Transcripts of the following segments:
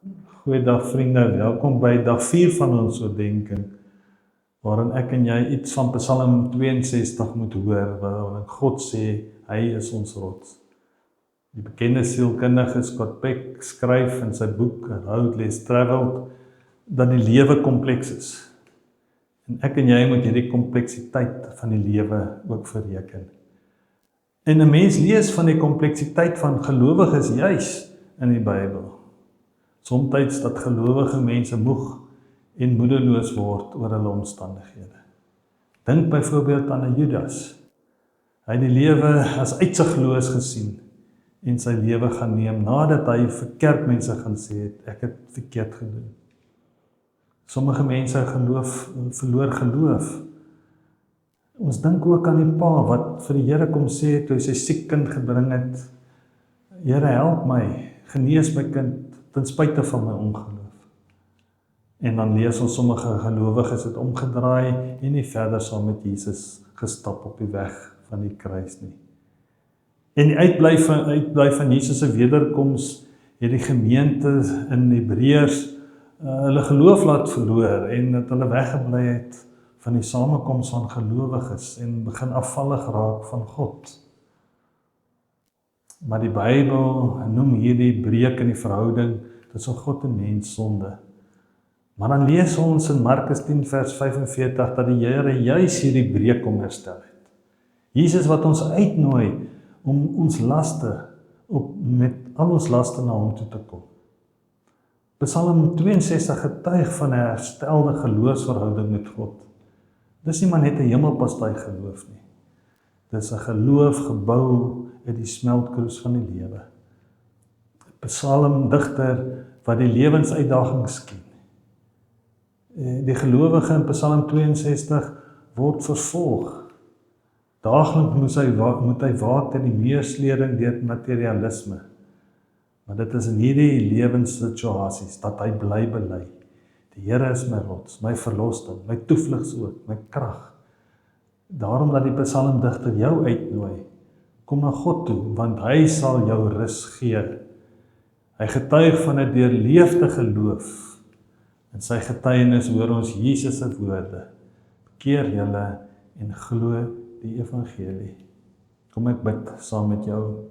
Goeiedag vriende, welkom by dag 4 van ons oordenking, waarin ek en jy iets van Psalm 62 moet hoor, waarin God sê, hy is ons rots. Die bekende sielkundige Scott Peck skryf in sy boek Road Less Traveled, dat die lewe kompleks is. En ek en jy moet hierdie kompleksiteit van die lewe ook verreken. En 'n mens lees van die kompleksiteit van gelowiges juis in die Bybel. Somtyds dat gelowige mense moeg en moedeloos word oor hulle omstandighede. Dink byvoorbeeld aan 'n Judas. Hy het die lewe as uitsigloos gesien en sy lewe gaan neem nadat hy vir kerkmense gaan sê het, ek het verkeerd gedoen. Sommige mense verloor geloof. Ons dink ook aan die pa wat vir die Here kom sê toe hy sy siek kind gebring het, Here help my, genees my kind ten spyte van my ongeloof. En dan lees ons sommige gelowiges het omgedraai en nie verder saam met Jesus gestap op die weg van die kruis nie. En die uitbly van Jesus se wederkoms het die gemeente in Hebreërs hulle geloof laat verloor en dat hulle weggebly het van die samekoms van gelowiges en begin afvallig raak van God. Maar die Bybel noem hierdie breek in die verhouding tussen God en mens sonde. Maar dan lees ons in Markus 10 vers 45 dat die Here juis hierdie breek kom herstel het. Jesus wat ons uitnooi om ons laste, met al ons laste na hom toe te kom. Psalm 62 getuig van 'n herstelde geloofsverhouding met God. Dis nie maar net 'n hemelpastei geloof nie. Dis 'n geloof gebou uit die smeltkroes van die lewe. Psalmdigter wat die lewensuitdagings ken. Die gelowige in Psalm 62 word vervolg. Daagliks moet hy waak teen die meesleering deur materialisme. Maar dit is in hierdie lewenssituasies dat hy bly bely. Die Here is my rots, my verlosting, my toevlugsoord, my krag. Daarom dat die psalmdigter jou uitnooi, kom na God toe, want hy sal jou rus gee. Hy getuig van 'n deurleefde geloof. In sy getuienis hoor ons Jesus se woorde. Bekeer julle en glo die evangelie. Kom ek bid saam met jou.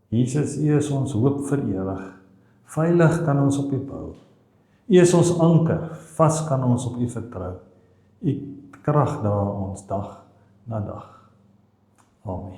Jesus, U is ons hoop vir ewig. Veilig kan ons op U bou. U is ons anker, vas kan ons op U vertrou. U krag dra ons dag na dag. Amen.